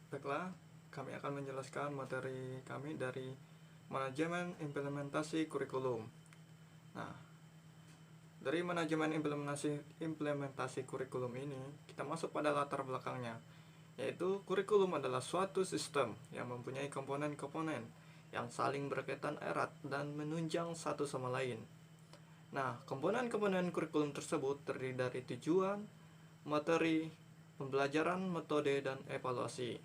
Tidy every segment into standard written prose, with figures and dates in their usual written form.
Baiklah, kami akan menjelaskan materi kami dari manajemen implementasi kurikulum. Nah, dari manajemen implementasi kurikulum ini, kita masuk pada latar belakangnya, yaitu kurikulum adalah suatu sistem yang mempunyai komponen-komponen yang saling berkaitan erat dan menunjang satu sama lain. Nah, komponen-komponen kurikulum tersebut terdiri dari tujuan, materi, pembelajaran, metode, dan evaluasi.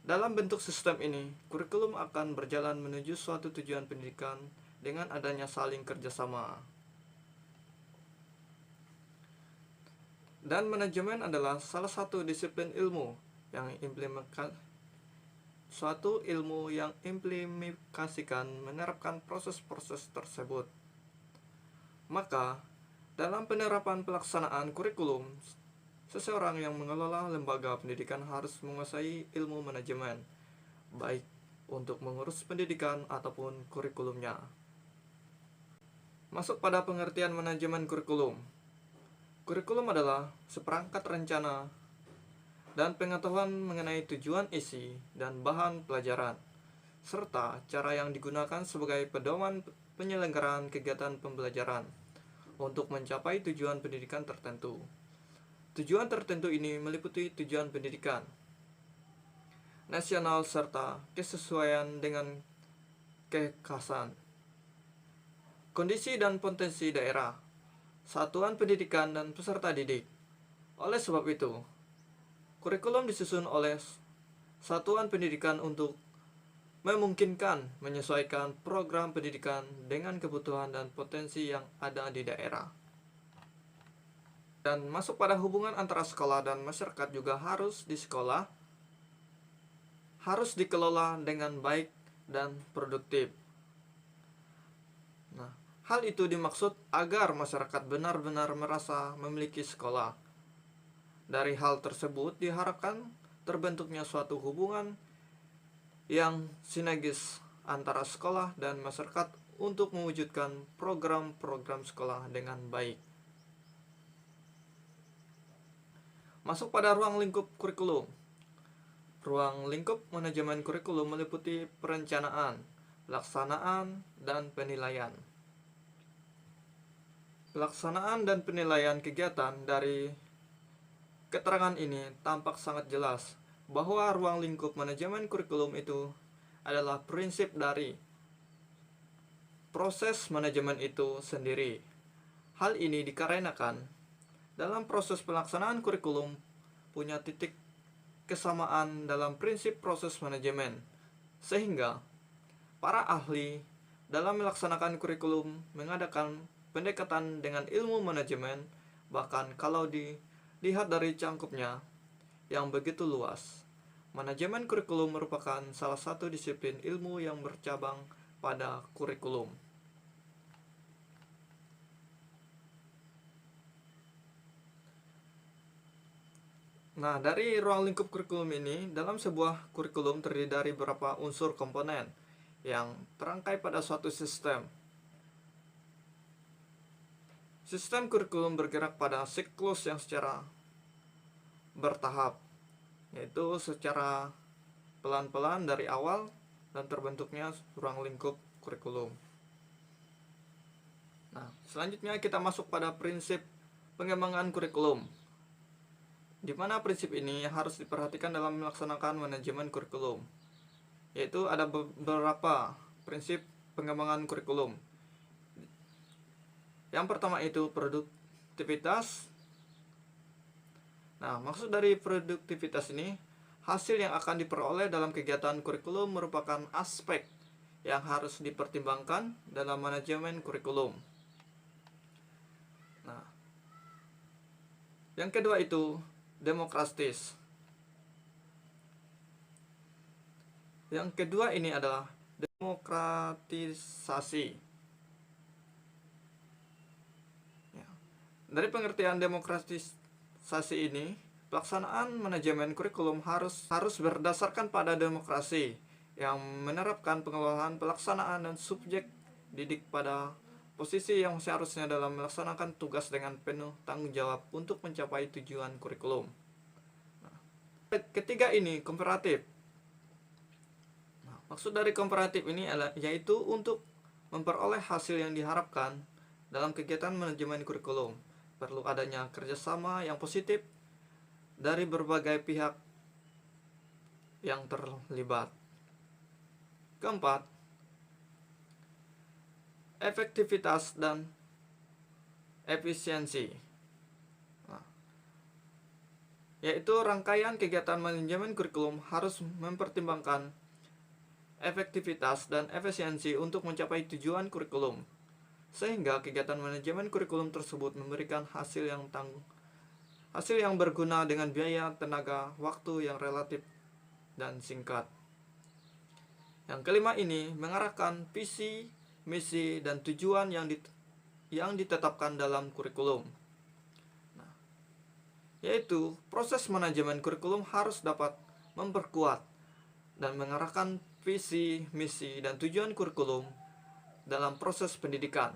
Dalam bentuk sistem ini, kurikulum akan berjalan menuju suatu tujuan pendidikan dengan adanya saling kerjasama. Dan manajemen adalah salah satu disiplin ilmu yang implementasikan menerapkan proses-proses tersebut. Maka, dalam penerapan pelaksanaan kurikulum, seseorang yang mengelola lembaga pendidikan harus menguasai ilmu manajemen, baik untuk mengurus pendidikan ataupun kurikulumnya. Masuk pada pengertian manajemen kurikulum. Kurikulum adalah seperangkat rencana dan pengetahuan mengenai tujuan isi dan bahan pelajaran, serta cara yang digunakan sebagai pedoman penyelenggaraan kegiatan pembelajaran untuk mencapai tujuan pendidikan tertentu. Tujuan tertentu ini meliputi tujuan pendidikan nasional serta kesesuaian dengan kekhasan, kondisi dan potensi daerah, satuan pendidikan dan peserta didik. Oleh sebab itu, kurikulum disusun oleh satuan pendidikan untuk memungkinkan menyesuaikan program pendidikan dengan kebutuhan dan potensi yang ada di daerah. Dan masuk pada hubungan antara sekolah dan masyarakat juga harus dikelola dengan baik dan produktif. Nah, hal itu dimaksud agar masyarakat benar-benar merasa memiliki sekolah. Dari hal tersebut diharapkan terbentuknya suatu hubungan yang sinergis antara sekolah dan masyarakat untuk mewujudkan program-program sekolah dengan baik. Masuk pada ruang lingkup kurikulum. Ruang lingkup manajemen kurikulum meliputi perencanaan, pelaksanaan, dan penilaian. Pelaksanaan dan penilaian kegiatan dari keterangan ini tampak sangat jelas bahwa ruang lingkup manajemen kurikulum itu adalah prinsip dari proses manajemen itu sendiri. Hal ini dikarenakan dalam proses pelaksanaan kurikulum punya titik kesamaan dalam prinsip proses manajemen, sehingga para ahli dalam melaksanakan kurikulum mengadakan pendekatan dengan ilmu manajemen, bahkan kalau dilihat dari cangkupnya yang begitu luas. Manajemen kurikulum merupakan salah satu disiplin ilmu yang bercabang pada kurikulum. Nah, dari ruang lingkup kurikulum ini, dalam sebuah kurikulum terdiri dari beberapa unsur komponen yang terangkai pada suatu sistem. Sistem kurikulum bergerak pada siklus yang secara bertahap, yaitu secara pelan-pelan dari awal dan terbentuknya ruang lingkup kurikulum. Nah, selanjutnya kita masuk pada prinsip pengembangan kurikulum, di mana prinsip ini harus diperhatikan dalam melaksanakan manajemen kurikulum, yaitu ada beberapa prinsip pengembangan kurikulum. Yang pertama itu produktivitas. Nah, maksud dari produktivitas ini, hasil yang akan diperoleh dalam kegiatan kurikulum merupakan aspek yang harus dipertimbangkan dalam manajemen kurikulum. Nah, yang kedua itu demokratis. Yang kedua ini adalah demokratisasi. Ya. Dari pengertian demokratisasi ini, pelaksanaan manajemen kurikulum harus berdasarkan pada demokrasi yang menerapkan pengelolaan pelaksanaan dan subjek didik pada posisi yang seharusnya dalam melaksanakan tugas dengan penuh tanggung jawab untuk mencapai tujuan kurikulum. Nah, Ketiga ini komparatif. Nah, maksud dari komparatif ini yaitu untuk memperoleh hasil yang diharapkan dalam kegiatan manajemen kurikulum. Perlu adanya kerjasama yang positif dari berbagai pihak yang terlibat. Keempat, efektivitas dan efisiensi, yaitu rangkaian kegiatan manajemen kurikulum harus mempertimbangkan efektivitas dan efisiensi untuk mencapai tujuan kurikulum, sehingga kegiatan manajemen kurikulum tersebut memberikan hasil yang berguna dengan biaya, tenaga, waktu yang relatif dan singkat. Yang kelima ini mengarahkan visi, misi, dan tujuan yang ditetapkan dalam kurikulum. Yaitu proses manajemen kurikulum harus dapat memperkuat dan mengarahkan visi, misi, dan tujuan kurikulum dalam proses pendidikan.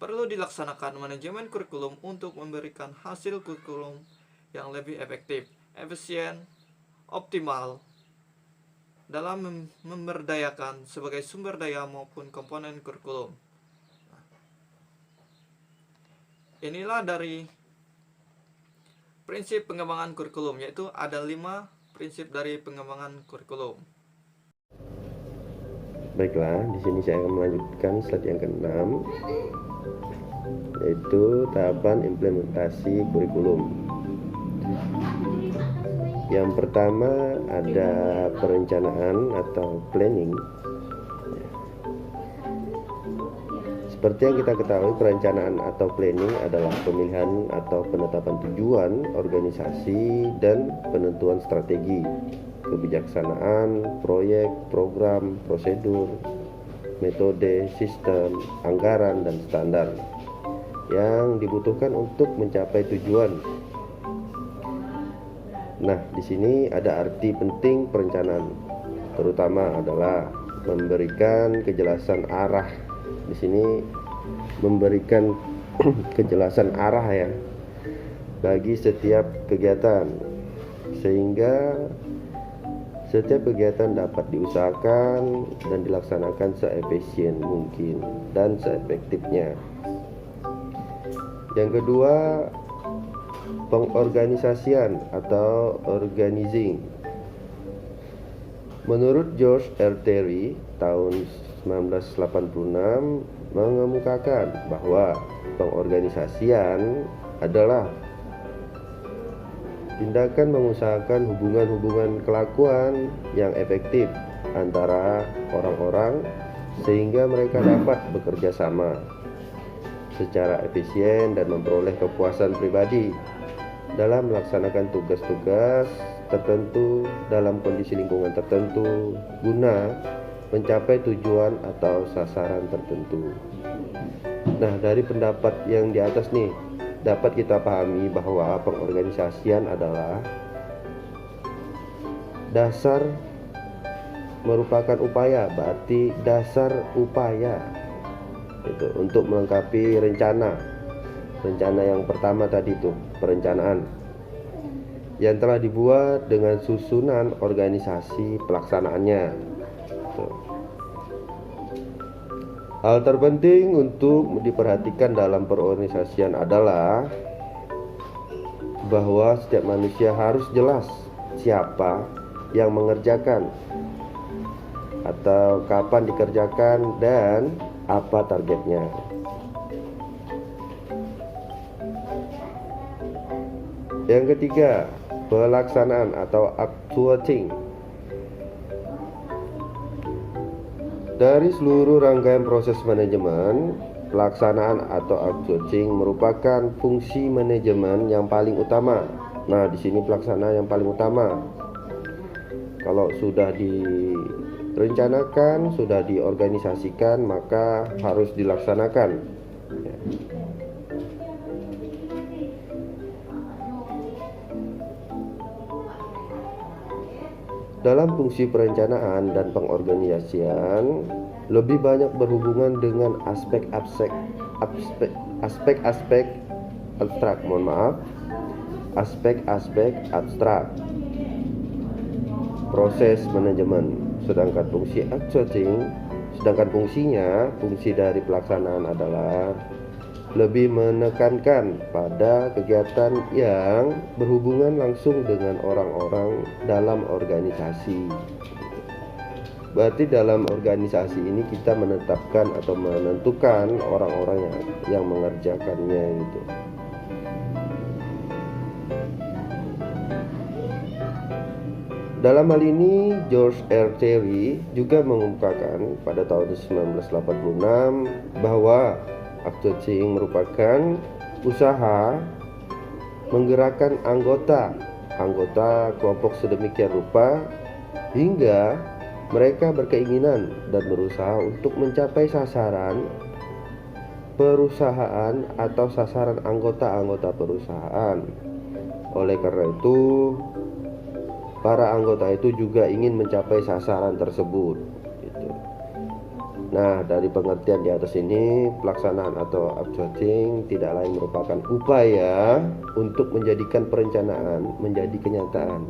Perlu dilaksanakan manajemen kurikulum untuk memberikan hasil kurikulum yang lebih efektif, efisien, optimal dalam memberdayakan sebagai sumber daya maupun komponen kurikulum. Inilah dari prinsip pengembangan kurikulum, yaitu ada 5 prinsip dari pengembangan kurikulum. Baiklah, di sini saya akan melanjutkan slide yang ke-6, yaitu tahapan implementasi kurikulum. Yang pertama ada perencanaan atau planning. Seperti yang kita ketahui, perencanaan atau planning adalah pemilihan atau penetapan tujuan organisasi dan penentuan strategi, kebijaksanaan, proyek, program, prosedur, metode, sistem, anggaran, dan standar yang dibutuhkan untuk mencapai tujuan. Nah, di sini ada arti penting perencanaan, terutama adalah memberikan kejelasan arah. Di sini memberikan kejelasan arah ya bagi setiap kegiatan, sehingga setiap kegiatan dapat diusahakan dan dilaksanakan seefisien mungkin dan seefektifnya. Yang kedua, pengorganisasian atau organizing. Menurut George R. Terry tahun 1986 mengemukakan bahwa pengorganisasian adalah tindakan mengusahakan hubungan-hubungan kelakuan yang efektif antara orang-orang sehingga mereka dapat bekerja sama secara efisien dan memperoleh kepuasan pribadi dalam melaksanakan tugas-tugas tertentu dalam kondisi lingkungan tertentu guna mencapai tujuan atau sasaran tertentu. Nah, dari pendapat yang di atas nih dapat kita pahami bahwa pengorganisasian adalah dasar merupakan upaya, berarti dasar upaya itu untuk melengkapi rencana yang pertama tadi itu perencanaan yang telah dibuat dengan susunan organisasi pelaksanaannya. Hal terpenting untuk diperhatikan dalam perorganisasian adalah bahwa setiap manusia harus jelas siapa yang mengerjakan atau kapan dikerjakan dan apa targetnya. Yang ketiga, pelaksanaan atau actuating. Dari seluruh rangkaian proses manajemen, pelaksanaan atau actuating merupakan fungsi manajemen yang paling utama. Nah, di sini pelaksanaan yang paling utama. Kalau sudah direncanakan, sudah diorganisasikan, maka harus dilaksanakan. Dalam fungsi perencanaan dan pengorganisasian lebih banyak berhubungan dengan aspek-aspek abstrak, aspek-aspek abstrak proses manajemen. Sedangkan fungsi dari pelaksanaan adalah lebih menekankan pada kegiatan yang berhubungan langsung dengan orang-orang dalam organisasi. Berarti dalam organisasi ini kita menetapkan atau menentukan orang-orang yang mengerjakannya gitu. Dalam hal ini, George R. Terry juga mengemukakan pada tahun 1986 bahwa outsourcing merupakan usaha menggerakkan anggota kelompok sedemikian rupa hingga mereka berkeinginan dan berusaha untuk mencapai sasaran perusahaan atau sasaran anggota-anggota perusahaan. Oleh karena itu, para anggota itu juga ingin mencapai sasaran tersebut gitu. Nah, dari pengertian di atas ini, pelaksanaan atau outsourcing tidak lain merupakan upaya untuk menjadikan perencanaan menjadi kenyataan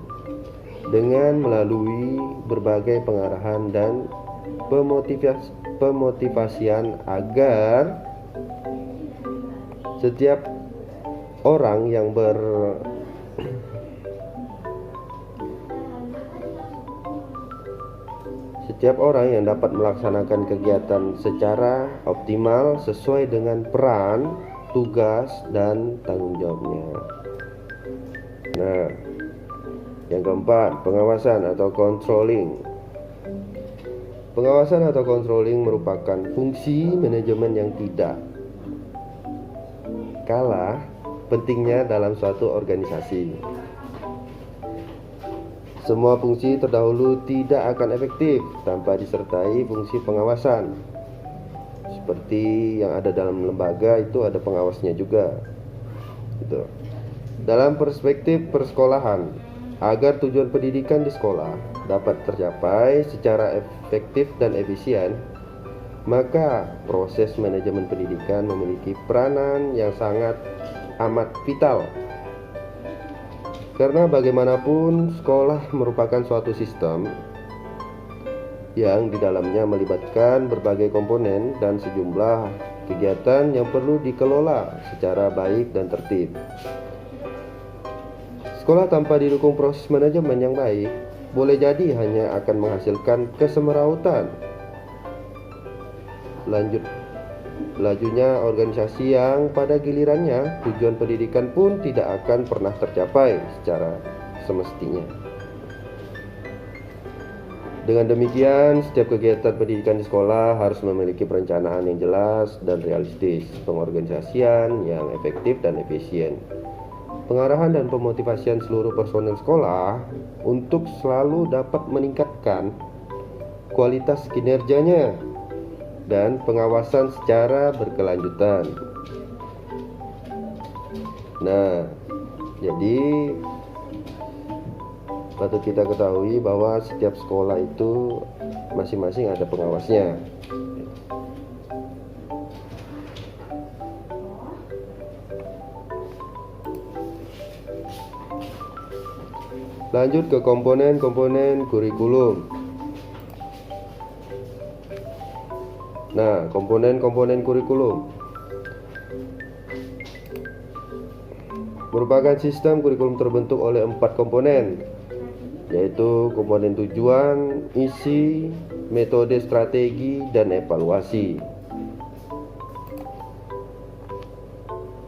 dengan melalui berbagai pengarahan dan pemotivasian agar setiap orang yang dapat melaksanakan kegiatan secara optimal sesuai dengan peran, tugas, dan tanggung jawabnya. Nah, yang keempat, pengawasan atau controlling. Pengawasan atau controlling merupakan fungsi manajemen yang tidak kalah pentingnya dalam suatu organisasi. Semua fungsi terdahulu tidak akan efektif tanpa disertai fungsi pengawasan. Seperti yang ada dalam lembaga itu ada pengawasnya juga. Gitu. Dalam perspektif persekolahan, agar tujuan pendidikan di sekolah dapat tercapai secara efektif dan efisien, maka proses manajemen pendidikan memiliki peranan yang sangat amat vital. Karena bagaimanapun sekolah merupakan suatu sistem yang di dalamnya melibatkan berbagai komponen dan sejumlah kegiatan yang perlu dikelola secara baik dan tertib. Sekolah tanpa didukung proses manajemen yang baik boleh jadi hanya akan menghasilkan kesemerautan. Lajunya organisasi yang pada gilirannya tujuan pendidikan pun tidak akan pernah tercapai secara semestinya. Dengan demikian, setiap kegiatan pendidikan di sekolah harus memiliki perencanaan yang jelas dan realistis, pengorganisasian yang efektif dan efisien, pengarahan dan pemotivasian seluruh personel sekolah untuk selalu dapat meningkatkan kualitas kinerjanya, dan pengawasan secara berkelanjutan. Nah, jadi patut kita ketahui bahwa setiap sekolah itu masing-masing ada pengawasnya. Lanjut ke komponen-komponen kurikulum. Nah, komponen-komponen kurikulum merupakan sistem kurikulum terbentuk oleh 4 komponen, yaitu komponen tujuan, isi, metode, strategi, dan evaluasi.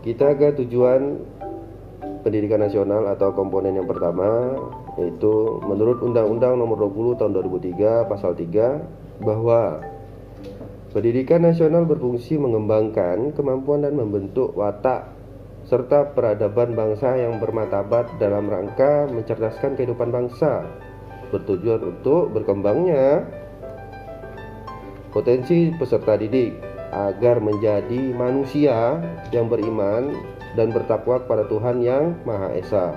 Kita ke tujuan pendidikan nasional atau komponen yang pertama, yaitu menurut Undang-Undang Nomor 20 Tahun 2003 Pasal 3 bahwa pendidikan nasional berfungsi mengembangkan kemampuan dan membentuk watak serta peradaban bangsa yang bermartabat dalam rangka mencerdaskan kehidupan bangsa, bertujuan untuk berkembangnya potensi peserta didik agar menjadi manusia yang beriman dan bertakwa kepada Tuhan Yang Maha Esa,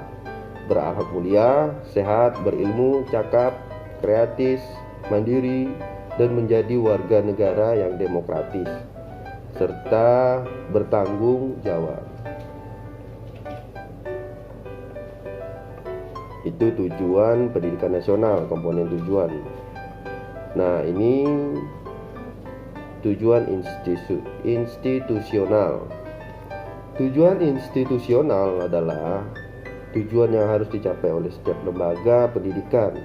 berakhlak mulia, sehat, berilmu, cakap, kreatif, mandiri, dan menjadi warga negara yang demokratis serta bertanggung jawab. Itu tujuan pendidikan nasional, komponen tujuan. Nah, ini tujuan institusional. Tujuan institusional adalah tujuan yang harus dicapai oleh setiap lembaga pendidikan.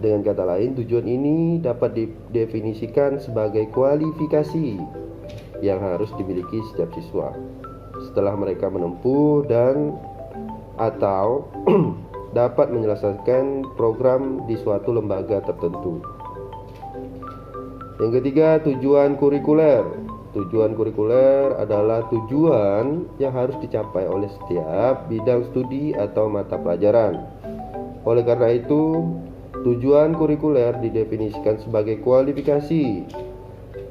Dengan kata lain, tujuan ini dapat didefinisikan sebagai kualifikasi yang harus dimiliki setiap siswa setelah mereka menempuh dan atau dapat menyelesaikan program di suatu lembaga tertentu. Yang ketiga, tujuan kurikuler. Tujuan kurikuler adalah tujuan yang harus dicapai oleh setiap bidang studi atau mata pelajaran. Oleh karena itu, tujuan kurikuler didefinisikan sebagai kualifikasi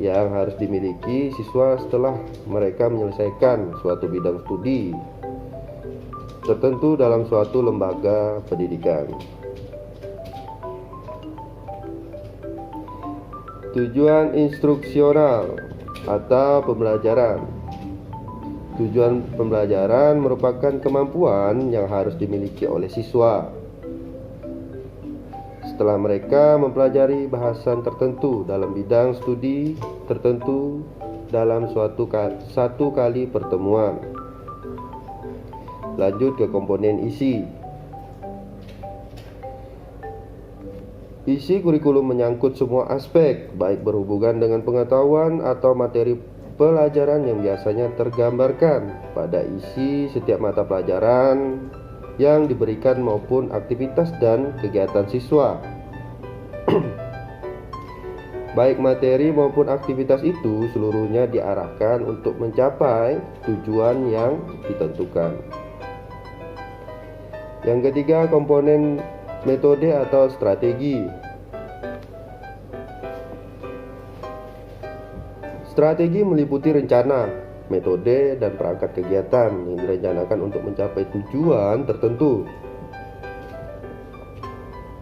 yang harus dimiliki siswa setelah mereka menyelesaikan suatu bidang studi tertentu dalam suatu lembaga pendidikan. Tujuan instruksional atau pembelajaran. Tujuan pembelajaran merupakan kemampuan yang harus dimiliki oleh siswa setelah mereka mempelajari bahasan tertentu dalam bidang studi tertentu dalam satu kali pertemuan. Lanjut ke komponen isi. Isi kurikulum menyangkut semua aspek, baik berhubungan dengan pengetahuan atau materi pelajaran yang biasanya tergambarkan pada isi setiap mata pelajaran yang diberikan maupun aktivitas dan kegiatan siswa. Baik materi maupun aktivitas itu seluruhnya diarahkan untuk mencapai tujuan yang ditentukan. Yang ketiga, komponen metode atau strategi. Strategi meliputi rencana, metode, dan perangkat kegiatan yang direncanakan untuk mencapai tujuan tertentu.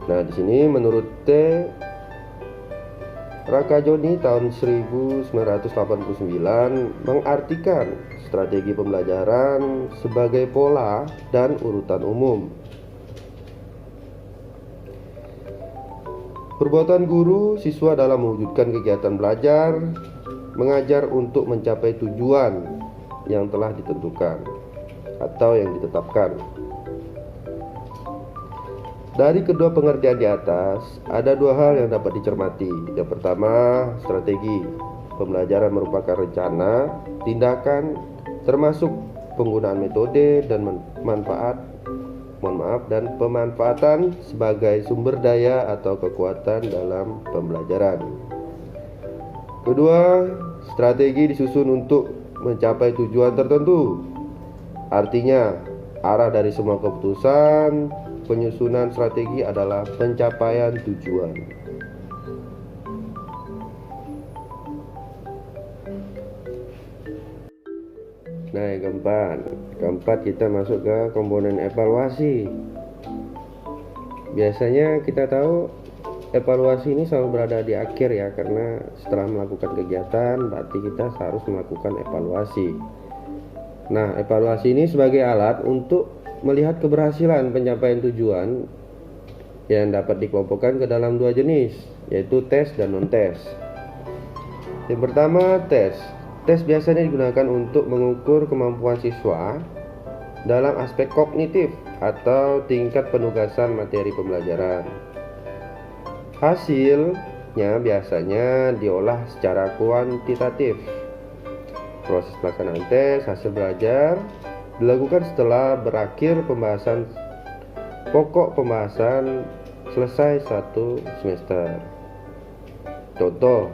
Nah, di sini menurut T. Rakajoni tahun 1989 mengartikan strategi pembelajaran sebagai pola dan urutan umum. Perbuatan guru siswa dalam mewujudkan kegiatan belajar mengajar untuk mencapai tujuan yang telah ditentukan atau yang ditetapkan. Dari kedua pengertian di atas, ada dua hal yang dapat dicermati. Yang pertama, strategi pembelajaran merupakan rencana, tindakan, termasuk penggunaan metode dan dan pemanfaatan sebagai sumber daya atau kekuatan dalam pembelajaran. Kedua, strategi disusun untuk mencapai tujuan tertentu. Artinya, arah dari semua keputusan penyusunan strategi adalah pencapaian tujuan. Nah, yang keempat kita masuk ke komponen evaluasi. Biasanya kita tahu evaluasi ini selalu berada di akhir ya, karena setelah melakukan kegiatan berarti kita harus melakukan evaluasi. Nah, evaluasi ini sebagai alat untuk melihat keberhasilan pencapaian tujuan yang dapat dikelompokkan ke dalam dua jenis, yaitu tes dan non-tes. Yang pertama, tes. Tes biasanya digunakan untuk mengukur kemampuan siswa dalam aspek kognitif atau tingkat penugasan materi pembelajaran. Hasilnya biasanya diolah secara kuantitatif. Proses pelaksanaan tes hasil belajar dilakukan setelah berakhir pokok pembahasan selesai satu semester. Contoh,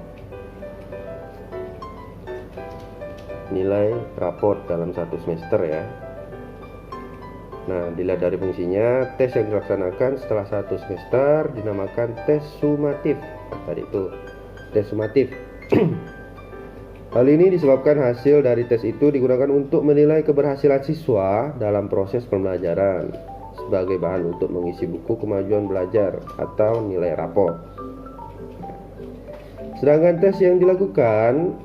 nilai raport dalam satu semester ya. Nah, dilihat dari fungsinya, tes yang dilaksanakan setelah satu semester dinamakan tes sumatif. Tadi itu tes sumatif. Hal ini disebabkan hasil dari tes itu digunakan untuk menilai keberhasilan siswa dalam proses pembelajaran sebagai bahan untuk mengisi buku kemajuan belajar atau nilai raport. Sedangkan tes yang dilakukan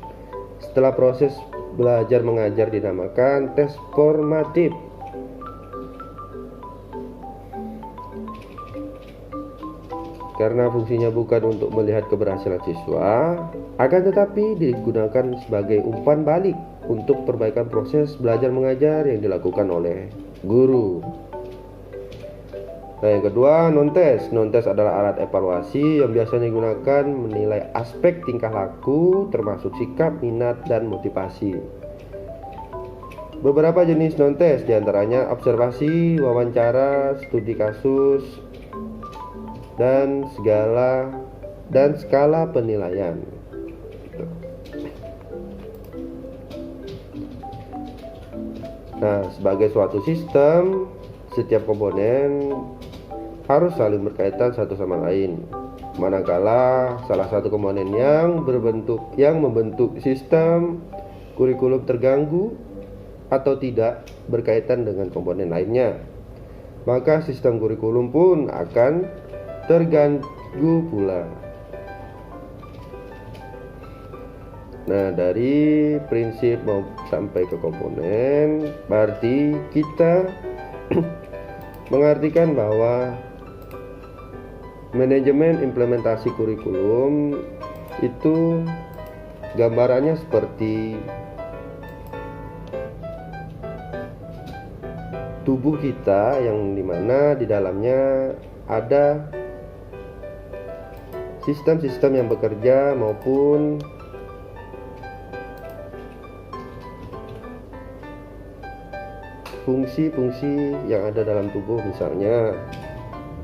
setelah proses belajar mengajar dinamakan tes formatif. karena fungsinya bukan untuk melihat keberhasilan siswa, akan tetapi digunakan sebagai umpan balik untuk perbaikan proses belajar mengajar yang dilakukan oleh guru. Nah, yang kedua, non-tes. Non-tes adalah alat evaluasi yang biasanya digunakan menilai aspek tingkah laku, termasuk sikap, minat, dan motivasi. Beberapa jenis non-tes diantaranya observasi, wawancara, studi kasus, dan skala penilaian. Nah, sebagai suatu sistem, setiap komponen harus saling berkaitan satu sama lain. Manakala salah satu komponen yang membentuk sistem kurikulum terganggu atau tidak berkaitan dengan komponen lainnya, maka sistem kurikulum pun akan terganggu pula. Nah, dari prinsip mau sampai ke komponen, berarti kita mengartikan bahwa manajemen implementasi kurikulum itu gambarannya seperti tubuh kita, yang dimana di dalamnya ada sistem-sistem yang bekerja maupun fungsi-fungsi yang ada dalam tubuh. Misalnya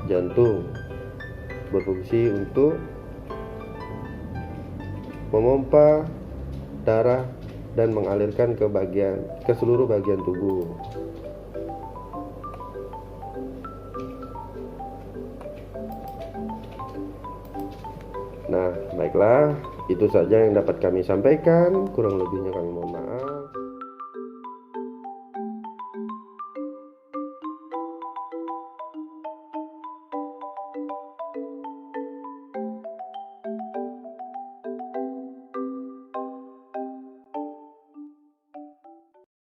jantung berfungsi untuk memompa darah dan mengalirkan ke seluruh bagian tubuh. Nah, baiklah, itu saja yang dapat kami sampaikan. Kurang lebihnya kami mohon maaf.